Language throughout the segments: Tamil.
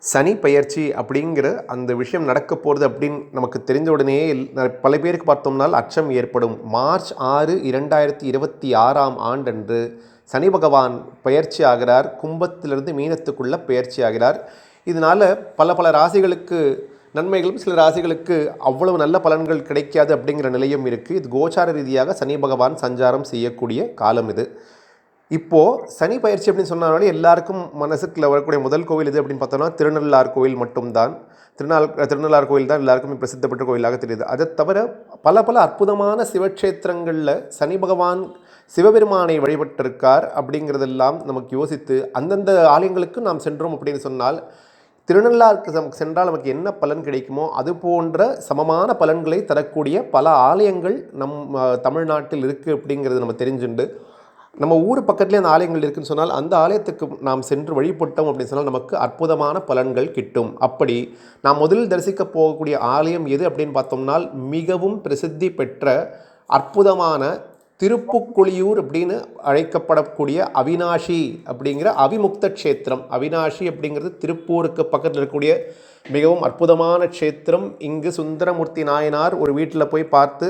சனி பெயர்ச்சி அப்படிங்கிற அந்த விஷயம் நடக்க போகிறது அப்படின்னு நமக்கு தெரிந்த உடனே பல பேருக்கு பார்த்தோம்னால் அச்சம் ஏற்படும். மார்ச் 6, 2026ஆம் ஆண்டன்று சனி பகவான் பெயர்ச்சி ஆகிறார். கும்பத்திலிருந்து மீனத்துக்குள்ள பெயர்ச்சி ஆகிறார். இதனால் பல பல ராசிகளுக்கு நன்மைகளும் சில ராசிகளுக்கு அவ்வளவு நல்ல பலன்கள் கிடைக்காது அப்படிங்கிற நிலையும் இருக்குது. இது கோச்சார ரீதியாக சனி பகவான் சஞ்சாரம் செய்யக்கூடிய காலம் இது. இப்போது சனி பயிற்சி அப்படின்னு சொன்னாலே எல்லாருக்கும் மனசுக்குள்ள வரக்கூடிய முதல் கோவில் எது அப்படின்னு பார்த்தோம்னா திருநள்ளார் கோவில் மட்டும்தான். திருநள்ளார் கோவில் தான் எல்லாருக்குமே பிரசித்த பெற்ற கோவிலாக தெரியுது. அதை தவிர பல பல அற்புதமான சிவக்ஷேத்திரங்களில் சனி பகவான் சிவபெருமானை வழிபட்டிருக்கார். அப்படிங்கிறதெல்லாம் நமக்கு யோசித்து அந்தந்த ஆலயங்களுக்கு நாம் சென்றோம் அப்படின்னு சொன்னால் திருநள்ளாருக்கு சென்றால் நமக்கு என்ன பலன் கிடைக்குமோ அது போன்ற சமமான பலன்களை தரக்கூடிய பல ஆலயங்கள் நம் தமிழ்நாட்டில் இருக்குது அப்படிங்கிறது நம்ம தெரிஞ்சுண்டு நம்ம ஊர் பக்கத்துலேயே அந்த ஆலயங்கள் இருக்குதுன்னு சொன்னால் அந்த ஆலயத்துக்கு நாம் சென்று வழிபட்டோம் அப்படின்னு சொன்னால் நமக்கு அற்புதமான பலன்கள் கிட்டும். அப்படி நாம் முதலில் தரிசிக்க போகக்கூடிய ஆலயம் எது அப்படின்னு பார்த்தோம்னால் மிகவும் பிரசித்தி பெற்ற அற்புதமான திருப்புக்குழியூர் அப்படின்னு அழைக்கப்படக்கூடிய அவினாஷி அப்படிங்கிற அவிமுக்த க்ஷேத்திரம். அவினாஷி அப்படிங்கிறது திருப்பூருக்கு பக்கத்தில் இருக்கக்கூடிய மிகவும் அற்புதமான க்ஷேத்திரம். இங்கு சுந்தரமூர்த்தி நாயனார் ஒரு வீட்டில் போய் பார்த்து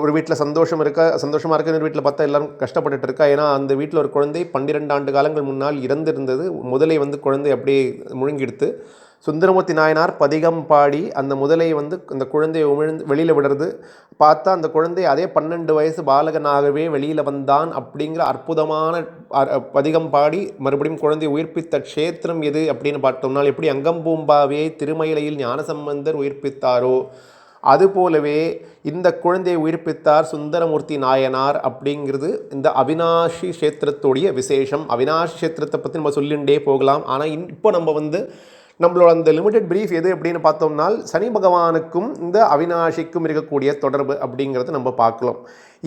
ஒரு வீட்டில் சந்தோஷமாக இருக்க இன்னொரு வீட்டில் பார்த்தா எல்லோரும் கஷ்டப்பட்டுட்டு இருக்கா. ஏன்னா அந்த வீட்டில் ஒரு குழந்தை 12 ஆண்டு காலங்கள் முன்னால் இறந்திருந்தது. முதலை குழந்தை அப்படியே முழுங்கிடுத்து. சுந்தரமூர்த்தி நாயனார் பதிகம் பாடி அந்த முதலை அந்த குழந்தையை வெளியில் விடுறது பார்த்தா அந்த குழந்தை அதே 12 வயசு பாலகனாகவே வெளியில் வந்தான் அப்படிங்கிற அற்புதமான பதிகம் பாடி மறுபடியும் குழந்தையை உயிர்ப்பித்த க்ஷேத்திரம் எது அப்படின்னு பார்த்தோம்னா எப்படி அங்கம்பூம்பாவே திருமயிலையில் ஞானசம்பந்தர் உயிர்ப்பித்தாரோ அதுபோலவே இந்த குழந்தையை உயிர்ப்பித்தார் சுந்தரமூர்த்தி நாயனார் அப்படிங்கிறது இந்த அவினாஷி க்ஷேத்திரத்துடைய விசேஷம். அவினாஷி க்ஷேத்திரத்தை பற்றி நம்ம சொல்லிகிட்டே போகலாம். ஆனால் இப்போ நம்ம நம்மளோட அந்த லிமிடெட் பிரீஃப் எது அப்படின்னு பார்த்தோம்னால் சனி பகவானுக்கும் இந்த அவினாஷிக்கும் இருக்கக்கூடிய தொடர்பு அப்படிங்கிறத நம்ம பார்க்கலாம்.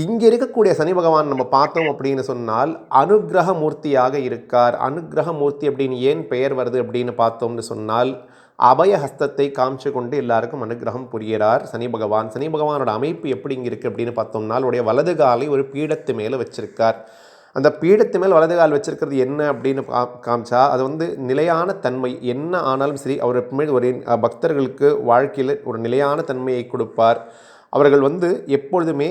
இங்கே இருக்கக்கூடிய சனி பகவான் நம்ம பார்த்தோம் அப்படின்னு சொன்னால் அனுக்கிரக மூர்த்தியாக இருக்கார். அனுக்கிரக மூர்த்தி அப்படின்னு ஏன் பெயர் வருது அப்படின்னு பார்த்தோம்னு சொன்னால் அபய ஹஸ்தத்தை காமிச்சு கொண்டு எல்லாருக்கும் அனுகிரகம் புரிகிறார் சனி பகவான். சனி பகவானோட அமைப்பு எப்படி இங்கே இருக்குது அப்படின்னு பார்த்தோம்னா அவருடைய வலது காலை ஒரு பீடத்து மேலே வச்சிருக்கார். அந்த பீடத்து மேல் வலது கால் வச்சிருக்கிறது என்ன அப்படின்னு காமிச்சா அது நிலையான தன்மை. என்ன ஆனாலும் சரி அவர் மேல் ஒரு பக்தர்களுக்கு வாழ்க்கையில் ஒரு நிலையான தன்மையை கொடுப்பார். அவர்கள் எப்பொழுதுமே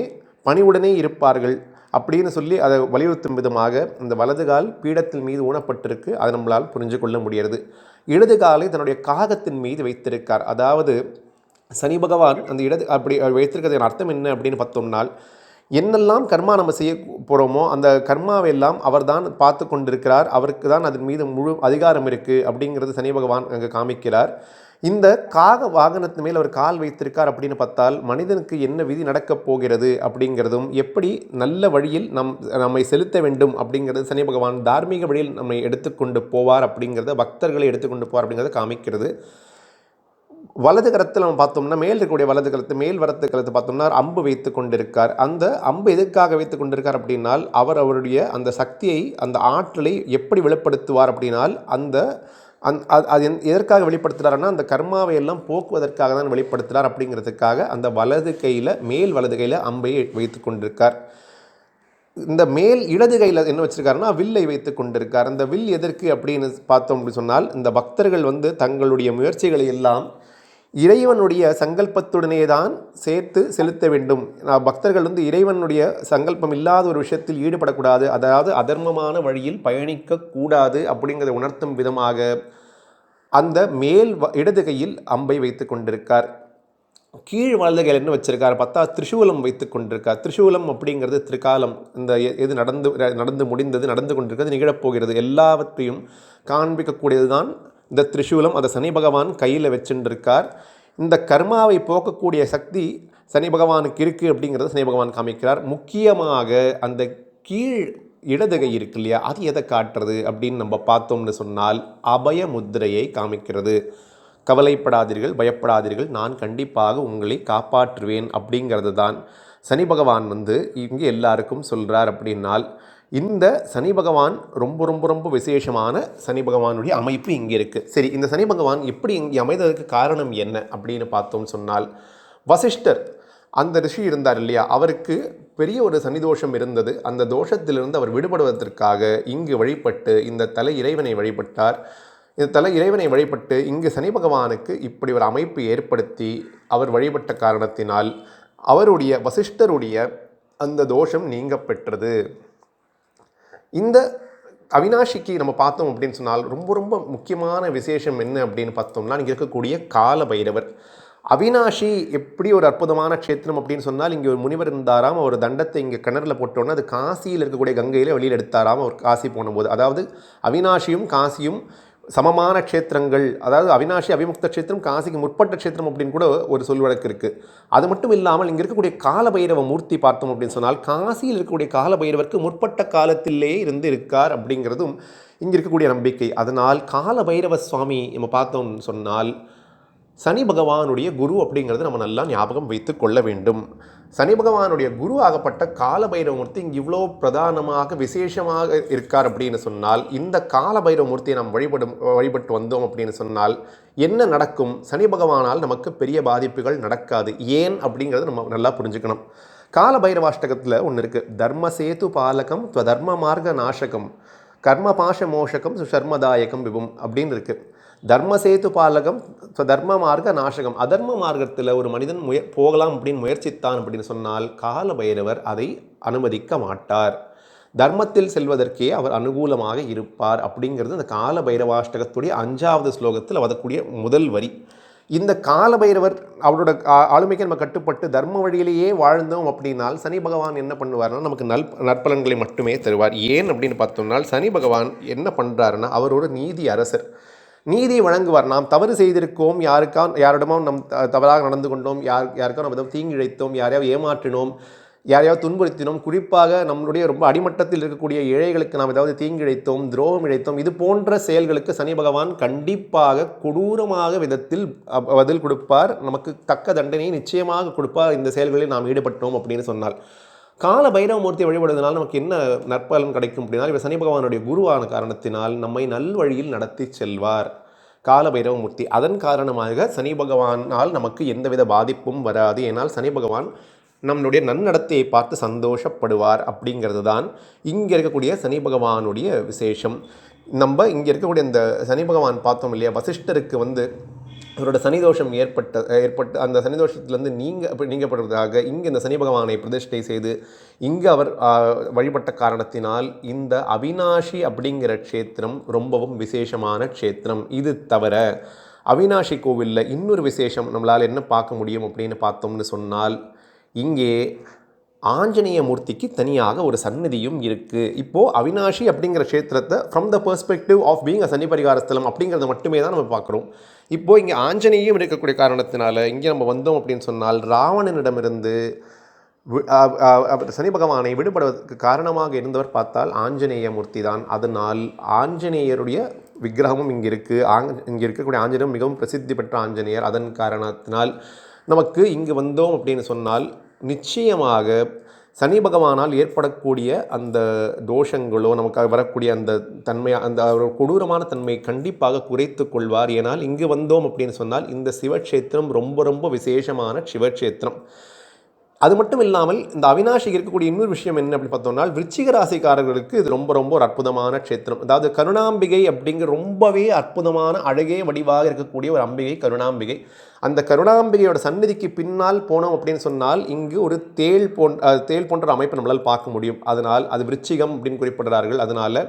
பணிவுடனே இருப்பார்கள் அப்படின்னு சொல்லி அதை வலியுறுத்தும் விதமாக இந்த வலது கால் பீடத்தின் மீது ஊனப்பட்டிருக்கு. அதை நம்மளால் புரிஞ்சு கொள்ள முடியாது. இடது காலை தன்னுடைய காகத்தின் மீது வைத்திருக்கார். அதாவது சனி பகவான் அந்த அப்படி வைத்திருக்கிறதுக்கு அர்த்தம் என்ன அப்படின்னு பார்த்தோம்னால் என்னெல்லாம் கர்மா நம்ம செய்ய போகிறோமோ அந்த கர்மாவெல்லாம் அவர் தான் பார்த்து கொண்டிருக்கிறார். அவருக்கு தான் அதன் மீது முழு அதிகாரம் இருக்குது அப்படிங்கிறது சனி பகவான் அங்கே காமிக்கிறார். இந்த காக வாகனத்து மேல் அவர் கால் வைத்திருக்கார் அப்படின்னு பார்த்தால் மனிதனுக்கு என்ன விதி நடக்கப் போகிறது அப்படிங்கிறதும் எப்படி நல்ல வழியில் நம்மை செலுத்த வேண்டும் அப்படிங்கிறது சனி பகவான் தார்மீக வழியில் நம்மை எடுத்துக்கொண்டு போவார் அப்படிங்கிறத பக்தர்களை எடுத்துக்கொண்டு போவார் அப்படிங்கிறத காமிக்கிறது. வலது கரத்தில் நம்ம பார்த்தோம்னா மேல் இருக்கக்கூடிய வலது கரத்து மேல் வரத்து கரத்தை பார்த்தோம்னா அம்பு வைத்து கொண்டிருக்கார். அந்த அம்பு எதுக்காக வைத்து கொண்டிருக்கார் அப்படின்னால் அவருடைய அந்த சக்தியை அந்த ஆற்றலை எப்படி வெளிப்படுத்துவார் அப்படின்னால் அது எதற்காக வெளிப்படுத்துகிறாருன்னா அந்த கர்மாவை எல்லாம் போக்குவதற்காக தான் வெளிப்படுத்துகிறார். அப்படிங்கிறதுக்காக அந்த வலது கையில் மேல் வலது கையில் அம்பையை வைத்து கொண்டிருக்கார். இந்த மேல் இடது கையில் என்ன வச்சுருக்காருன்னா வில்லை வைத்து கொண்டிருக்கார். அந்த வில் எதற்கு அப்படின்னு பார்த்தோம் அப்படின்னு சொன்னால் இந்த பக்தர்கள் தங்களுடைய முயற்சிகளை எல்லாம் இறைவனுடைய சங்கல்பத்துடனே தான் சேர்த்து செலுத்த வேண்டும். பக்தர்கள் இடவனுடைய சங்கல்பம் இல்லாத ஒரு விஷயத்தில் ஈடுபடக்கூடாது. அதாவது அதர்மமான வழியில் பயணிக்கக்கூடாது அப்படிங்கிறத உணர்த்தும் விதமாக அந்த மேல் இடது கையில் அம்பை வைத்து கொண்டிருக்கார். கீழ் வலது கையில் என்ன வச்சிருக்கார் பார்த்தா திரிசூலம் வைத்து கொண்டிருக்கார். திரிசூலம் அப்படிங்கிறது திரிகாலம். இந்த எது நடந்து முடிந்தது நடந்து கொண்டிருக்கிறது நிகழப்போகிறது எல்லாவற்றையும் காண்பிக்கக்கூடியது தான் இந்த திரிசூலம். அதை சனி பகவான் கையில் வச்சுருக்கார். இந்த கர்மாவை போக்கக்கூடிய சக்தி சனி பகவானுக்கு இருக்குது அப்படிங்கிறத சனி பகவான் காமிக்கிறார். முக்கியமாக அந்த கீழ் இடது கை இருக்கு இல்லையா அது எதை காட்டுறது அப்படின்னு நம்ம பார்த்தோம்னு சொன்னால் அபய முத்திரையை காமிக்கிறது. கவலைப்படாதீர்கள், பயப்படாதீர்கள், நான் கண்டிப்பாக உங்களை காப்பாற்றுவேன் அப்படிங்கிறது தான் சனி பகவான் இங்கே எல்லாருக்கும் சொல்கிறார். அப்படின்னால் இந்த சனி பகவான் ரொம்ப ரொம்ப ரொம்ப விசேஷமான சனி பகவானுடைய அமைப்பு இங்கே இருக்குது. சரி, இந்த சனி பகவான் எப்படி இங்கே அமைந்ததற்கு காரணம் என்ன அப்படின்னு பார்த்தோம் சொன்னால் வசிஷ்டர் அந்த ரிஷி இருந்தார் இல்லையா அவருக்கு பெரிய ஒரு சனி தோஷம் இருந்தது. அந்த தோஷத்திலிருந்து அவர் விடுபடுவதற்காக இங்கு வழிபட்டு இந்த தலை இறைவனை வழிபட்டார். இந்த தல இறைவனை வழிபட்டு இங்கு சனி பகவானுக்கு இப்படி ஒரு அமைப்பு ஏற்படுத்தி அவர் வழிபட்ட காரணத்தினால் அவருடைய வசிஷ்டருடைய அந்த தோஷம் நீங்க பெற்றது. இந்த அவினாஷிக்கு நம்ம பார்த்தோம் அப்படின்னு சொன்னால் ரொம்ப ரொம்ப முக்கியமான விசேஷம் என்ன அப்படின்னு பார்த்தோம்னா, இங்கே இருக்கக்கூடிய கால பைரவர். அவினாஷி எப்படி ஒரு அற்புதமான க்ஷேத்திரம் அப்படின்னு சொன்னால், இங்கே ஒரு முனிவர் இருந்தாராம். அவர் தண்டத்தை இங்கே கிணறுல போட்டோன்னா அது காசியில் இருக்கக்கூடிய கங்கையில் வெளியில் எடுத்தாராம் அவர் காசி போனும்போது. அதாவது அவினாஷியும் காசியும் சமமான க்ஷேத்திரங்கள். அதாவது அவினாஷி அவிமுக்த க்ஷேத்திரம், காசிக்கு முற்பட்ட க்ஷேத்திரம் அப்படின்னு கூட ஒரு சொல் வழக்கு இருக்குது. அது மட்டும் இல்லாமல் இங்கே இருக்கக்கூடிய காலபைரவ மூர்த்தி பார்த்தோம் அப்படின்னு சொன்னால், காசியில் இருக்கக்கூடிய காலபைரவருக்கு முற்பட்ட காலத்திலே இருந்து இருக்கார் அப்படிங்கிறதும் இங்கே இருக்கக்கூடிய நம்பிக்கை. அதனால் காலபைரவ சுவாமி நம்ம பார்த்தோம்னு சொன்னால் சனி பகவானுடைய குரு அப்படிங்கிறது நம்ம நல்லா ஞாபகம் வைத்து கொள்ள வேண்டும். சனி பகவானுடைய குரு ஆகப்பட்ட காலபைரவமூர்த்தி இங்கே இவ்வளோ பிரதானமாக விசேஷமாக இருக்கார் அப்படின்னு சொன்னால், இந்த காலபைரவமூர்த்தியை நாம் வழிபட்டு வந்தோம் அப்படின்னு சொன்னால் என்ன நடக்கும்? சனி பகவானால் நமக்கு பெரிய பாதிப்புகள் நடக்காது. ஏன் அப்படிங்கிறது நம்ம நல்லா புரிஞ்சுக்கணும். காலபைரவாஷ்டகத்தில் ஒன்று இருக்குது, தர்மசேது பாலகம் தர்ம மார்க்க நாசகம் கர்மபாஷ மோஷகம் சுஷர்மதாயகம் விபும் அப்படின்னு இருக்குது. தர்மசேது பாலகம் தர்ம மார்க்க நாசகம். அதர்ம மார்க்கத்தில் ஒரு மனிதன் போகலாம் அப்படின்னு முயற்சித்தான் அப்படின்னு சொன்னால் காலபைரவர் அதை அனுமதிக்க மாட்டார். தர்மத்தில் செல்வதற்கே அவர் அனுகூலமாக இருப்பார் அப்படிங்கிறது இந்த காலபைரவாஷ்டகத்துடைய 5வது ஸ்லோகத்தில் வரக்கூடிய முதல் வரி. இந்த காலபைரவர் அவரோட ஆளுமைக்கு நம்ம கட்டுப்பட்டு தர்ம வழியிலேயே வாழ்ந்தோம் அப்படின்னால் சனி பகவான் என்ன பண்ணுவார்னா நமக்கு நற்பலன்களை மட்டுமே தருவார். ஏன் அப்படின்னு பார்த்தோம்னால் சனி பகவான் என்ன பண்ணுறாருன்னா அவர் ஒரு நீதி அரசர். நீதி வழங்குவார். நாம் தவறு செய்திருக்கோம், யாரிடமும் நம் தவறாக நடந்து கொண்டோம், யாருக்கோ நம்ம தீங்கு இழைத்தோம், யாரையாவது ஏமாற்றினோம், யாரையாவது துன்புறுத்தினோம், குறிப்பாக நம்மளுடைய ரொம்ப அடிமட்டத்தில் இருக்கக்கூடிய ஏழைகளுக்கு நாம் ஏதாவது தீங்கு இழைத்தோம், துரோகம் இழைத்தோம், இது போன்ற செயல்களுக்கு சனி பகவான் கண்டிப்பாக கொடூரமாக விதத்தில் பதில் கொடுப்பார். நமக்கு தக்க தண்டனையை நிச்சயமாக கொடுப்பார் இந்த செயல்களில் நாம் ஈடுபட்டோம் அப்படின்னு சொன்னால். கால பைரவமூர்த்தியை வழிபடுவதனால் நமக்கு என்ன நற்பலன் கிடைக்கும் அப்படின்னா, இவர் சனி பகவானுடைய குருவான காரணத்தினால் நம்மை நல்வழியில் நடத்தி செல்வார் கால பைரவமூர்த்தி. அதன் காரணமாக சனி பகவானால் நமக்கு எந்தவித பாதிப்பும் வராது. ஏனால் சனி பகவான் நம்மளுடைய நன்னடத்தையை பார்த்து சந்தோஷப்படுவார் அப்படிங்கிறது தான் இங்கே இருக்கக்கூடிய சனி பகவானுடைய விசேஷம். நம்ம இங்கே இருக்கக்கூடிய இந்த சனி பகவான் பார்த்தோம் இல்லையா, வசிஷ்டருக்கு அவரோட சனிதோஷம் ஏற்பட்டு அந்த சனிதோஷத்திலேருந்து நீங்கப்படுவதாக இங்கே இந்த சனி பகவானை பிரதிஷ்டை செய்து இங்கே அவர் வழிபட்ட காரணத்தினால் இந்த அவினாஷி அப்படிங்கிற க்ஷேத்திரம் ரொம்பவும் விசேஷமான க்ஷேத்திரம். இது தவிர அவினாஷி கோவிலில் இன்னொரு விசேஷம் நம்மளால் என்ன பார்க்க முடியும் அப்படின்னு பார்த்தோம்னு சொன்னால், இங்கே ஆஞ்சநேய மூர்த்திக்கு தனியாக ஒரு சன்னதியும் இருக்குது. இப்போது அவினாஷி அப்படிங்கிற க்ஷேத்திரத்தை from the perspective of being a Shani பரிகார ஸ்தலம் அப்படிங்கிறத மட்டுமே தான் நம்ம பார்க்குறோம். இப்போது இங்கே ஆஞ்சநேயம் இருக்கக்கூடிய காரணத்தினால இங்கே நம்ம வந்தோம் அப்படின்னு சொன்னால் ராவணனிடமிருந்து சனி பகவானை விடுபடுவதற்கு காரணமாக இருந்தவர் பார்த்தால் ஆஞ்சநேய மூர்த்தி தான். அதனால் ஆஞ்சநேயருடைய விக்கிரகமும் இங்கே இருக்குது. இங்கே இருக்கக்கூடிய ஆஞ்சநேயம் மிகவும் பிரசித்தி பெற்ற ஆஞ்சநேயர். அதன் காரணத்தினால் நமக்கு இங்கு வந்தோம் அப்படின்னு சொன்னால் நிச்சயமாக சனி பகவானால் ஏற்படக்கூடிய அந்த தோஷங்களோ நமக்கு வரக்கூடிய அந்த தன்மை, அந்த கொடூரமான தன்மை கண்டிப்பாக குறைத்து கொள்வார். ஏனால் இங்கு வந்தோம் அப்படின்னு சொன்னால் இந்த சிவக்ஷேத்திரம் ரொம்ப ரொம்ப விசேஷமான சிவக்ஷேத்திரம். அது மட்டும் இல்லாமல் இந்த அவினாஷி இருக்கக்கூடிய இன்னொரு விஷயம் என்ன அப்படின்னு பார்த்தோம்னா, விருச்சிக ராசிக்காரர்களுக்கு இது ரொம்ப ரொம்ப ஒரு அற்புதமான க்ஷேத்திரம். அதாவது கருணாம்பிகை அப்படிங்கிற ரொம்பவே அற்புதமான அழகே வடிவாக இருக்கக்கூடிய ஒரு அம்பிகை கருணாம்பிகை. அந்த கருணாம்பிகையோட சந்நிதிக்கு பின்னால் போனோம் அப்படின்னு சொன்னால் இங்கு ஒரு தேள் போன்ற அமைப்பை நம்மளால் பார்க்க முடியும். அதனால் அது விருச்சிகம் அப்படின்னு குறிப்பிடுறார்கள். அதனால்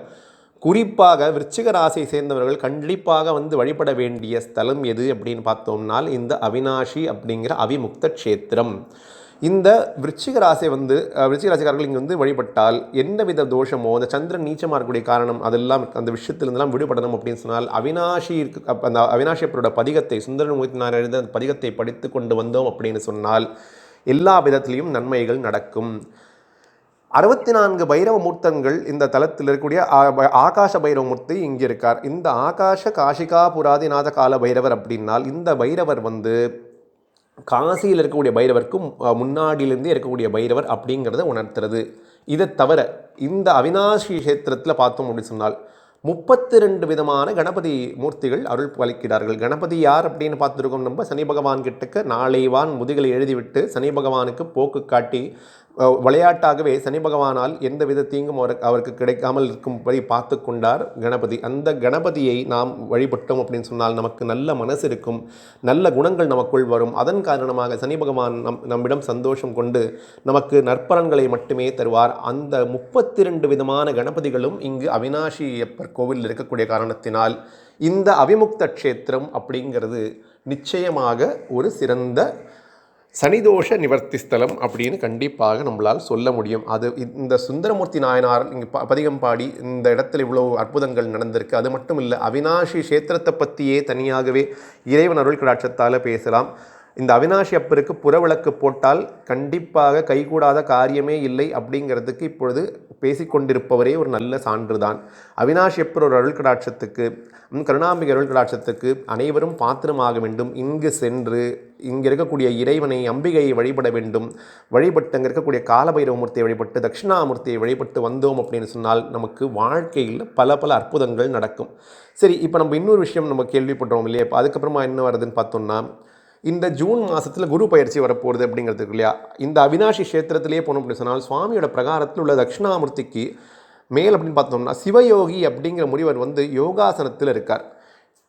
குறிப்பாக விருச்சிக ராசியை சேர்ந்தவர்கள் கண்டிப்பாக வழிபட வேண்டிய ஸ்தலம் எது அப்படின்னு பார்த்தோம்னால் இந்த அவினாஷி அப்படிங்கிற அவிமுக்த க்ஷேத்திரம். இந்த விருச்சிக ராசியை விருச்சிக ராசிக்காரர்கள் இங்கே வழிபட்டால் எந்தவித தோஷமோ அந்த சந்திரன் நீச்சமாக இருக்கக்கூடிய காரணம் அதெல்லாம் அந்த விஷயத்திலிருந்தெல்லாம் விடுபடணும் அப்படின்னு சொன்னால் அந்த அவினாஷியப்பரோட பதிகத்தை சுந்தரமூர்த்தி நாயர் எழுத அந்த பதிகத்தை படித்து கொண்டு வந்தோம் அப்படின்னு சொன்னால் எல்லா விதத்திலையும் நன்மைகள் நடக்கும். 64 பைரவ மூர்த்தங்கள் இந்த தலத்தில் இருக்கக்கூடிய ஆகாஷ பைரவமூர்த்தி இங்கே இருக்கார். இந்த ஆகாஷ காஷிகா புராதிநாத கால பைரவர் அப்படின்னால் இந்த பைரவர் காசியில் இருக்கக்கூடிய பைரவருக்கும் முன்னாடியிலேருந்தே இருக்கக்கூடிய பைரவர் அப்படிங்கிறத உணர்த்துறது. இதை தவிர இந்த அவினாஷி கஷேத்திரத்தில் பார்த்தோம் அப்படின்னு சொன்னால் 32 விதமான கணபதி மூர்த்திகள் அருள் பாலிக்கிறார்கள். கணபதி யார் அப்படின்னு பார்த்துருக்கோம். நம்ம சனி பகவான் கிட்டக்க நாளைவான் முதுகலை எழுதிவிட்டு சனி பகவானுக்கு போக்கு காட்டி விளையாட்டாகவே சனி பகவானால் எந்தவித தீங்கும் அவருக்கு கிடைக்காமல் இருக்கும்படி பார்த்து கொண்டார் கணபதி. அந்த கணபதியை நாம் வழிபட்டோம் அப்படின்னு சொன்னால் நமக்கு நல்ல மனசு இருக்கும், நல்ல குணங்கள் நமக்குள் வரும். அதன் காரணமாக சனி பகவான் நம்மிடம் சந்தோஷம் கொண்டு நமக்கு நற்பலன்களை மட்டுமே தருவார். அந்த 32 விதமான கணபதிகளும் இங்கு அவினாஷியப்பர் கோவிலில் இருக்கக்கூடிய காரணத்தினால் இந்த அவிமுக்த க்ஷேத்திரம் அப்படிங்கிறது நிச்சயமாக ஒரு சிறந்த சனிதோஷ நிவர்த்தி ஸ்தலம் அப்படின்னு கண்டிப்பாக நம்மளால் சொல்ல முடியும். அது இந்த சுந்தரமூர்த்தி நாயனார் இங்கே பதிகம் பாடி இந்த இடத்துல இவ்வளோ அற்புதங்கள் நடந்திருக்கு. அது மட்டும் இல்லை, அவினாஷி க்ஷேத்திரத்தை பற்றியே தனியாகவே இறைவன் அருள் கடாட்சத்தால் பேசலாம். இந்த அவினாஷி அப்பருக்கு புறவிளக்கு போட்டால் கண்டிப்பாக கைகூடாத காரியமே இல்லை அப்படிங்கிறதுக்கு இப்பொழுது பேசிக்கொண்டிருப்பவரே ஒரு நல்ல சான்றுதான். அவினாஷி அப்பர் ஒரு அருள் கடாட்சத்துக்கு, கருணாம்பிகை அருள் கடாட்சத்துக்கு அனைவரும் பாத்திரமாக வேண்டும். இங்கு சென்று இங்கே இருக்கக்கூடிய இறைவனை அம்பிகையை வழிபட வேண்டும். வழிபட்டு அங்கே இருக்கக்கூடிய காலபைரவமூர்த்தியை வழிபட்டு தட்சிணாமூர்த்தியை வழிபட்டு வந்தோம் அப்படின்னு சொன்னால் நமக்கு வாழ்க்கையில் பல பல அற்புதங்கள் நடக்கும். சரி, இப்போ நம்ம இன்னொரு விஷயம் நம்ம கேள்விப்படுறோம் இல்லையா? இப்போ அதுக்கப்புறமா என்ன வருதுன்னு பார்த்தோம்னா, இந்த ஜூன் மாதத்தில் குரு பயிற்சி வரப்போகுது அப்படிங்கிறதுக்கு இல்லையா? இந்த அவினாஷி க்ஷேத்திரத்திலே போனோம் அப்படின்னு சொன்னால் சுவாமியோட பிரகாரத்தில் உள்ள தட்சிணாமூர்த்திக்கு மேல் அப்படின்னு பார்த்தோம்னா சிவயோகி அப்படிங்கிற முனிவர் யோகாசனத்தில் இருக்கார்.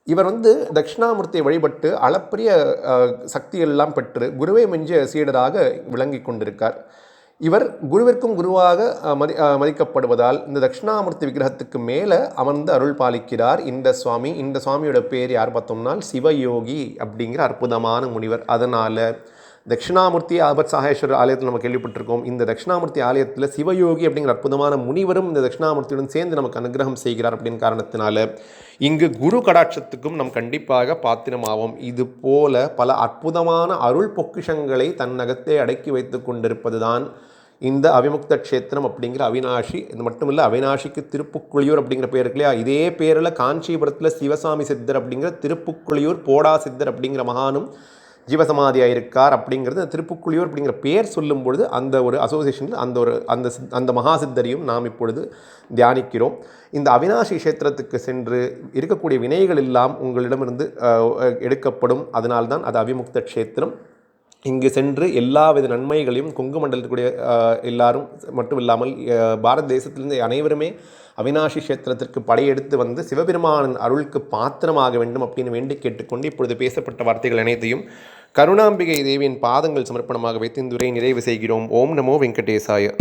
இவர் தட்சிணாமூர்த்தியை வழிபட்டு அளப்பரிய சக்தியெல்லாம் பெற்று குருவை மிஞ்சிய சீடராக விளங்கி கொண்டிருக்கார். இவர் குருவிற்கும் குருவாக மதிக்கப்படுவதால் இந்த தட்சிணாமூர்த்தி விக்கிரகத்துக்கு மேலே அமர்ந்து அருள் பாலிக்கிறார் இந்த சுவாமி. இந்த சுவாமியோட பேர் யார் பார்த்தோம்னால் சிவயோகி அப்படிங்கிற அற்புதமான முனிவர். அதனால் தட்சிணாமூர்த்தி ஆபத் சாகேஸ்வரர் ஆலயத்தில் நம்ம கேள்விப்பட்டிருக்கோம். இந்த தட்சிணாமூர்த்தி ஆலயத்தில் சிவயோகி அப்படிங்கிற அற்புதமான முனிவரும் இந்த தட்சிணாமூர்த்தியுடன் சேர்ந்து நமக்கு அனுகிரகம் செய்கிறார் அப்படின்னு காரணத்தினால இங்கு குரு கடாட்சத்துக்கும் நம் கண்டிப்பாக பாத்திரமாவோம். இது போல பல அற்புதமான அருள் பொக்கிஷங்களை தன்னகத்தை அடக்கி வைத்து கொண்டிருப்பது தான் இந்த அவிமுக்த க்ஷேத்திரம் அப்படிங்கிற அவினாஷி. இது மட்டும் இல்லை, அவினாஷிக்கு திருப்புக்குளியூர் அப்படிங்கிற பேர் இருக்கு இல்லையா? இதே பேரில் காஞ்சிபுரத்தில் சிவசாமி சித்தர் அப்படிங்கிற திருப்புக்குளியூர் போடா சித்தர் அப்படிங்கிற மகானும் ஜீவசமாதியாக இருக்கார். அப்படிங்கிறது திருப்புக்குளியூர் அப்படிங்கிற பேர் சொல்லும் பொழுது அந்த ஒரு அசோசியேஷனில் அந்த மகாசித்தரையும் நாம் இப்பொழுது தியானிக்கிறோம். இந்த அவினாஷி க்ஷேத்திரத்துக்கு சென்று இருக்கக்கூடிய வினைகள் எல்லாம் உங்களிடமிருந்து எடுக்கப்படும். அதனால்தான் அது அவிமுக்த க்ஷேத்திரம். இங்கு சென்று எல்லாவித நன்மைகளையும் கொங்கு மண்டலத்துக்குரிய எல்லாரும் மட்டும் இல்லாமல் பாரத தேசத்திலிருந்து அனைவருமே அவினாஷி க்ஷேத்திரத்திற்கு படையெடுத்து சிவபெருமானின் அருளுக்கு பாத்திரமாக வேண்டும் அப்படின்னு வேண்டி கேட்டுக்கொண்டு இப்பொழுது பேசப்பட்ட வார்த்தைகள் அனைத்தையும் கருணாம்பிகை தேவியின் பாதங்கள் சமர்ப்பணமாக வைத்து இந்த உரையை நிறைவு செய்கிறோம். ஓம் நமோ வெங்கடேசாய.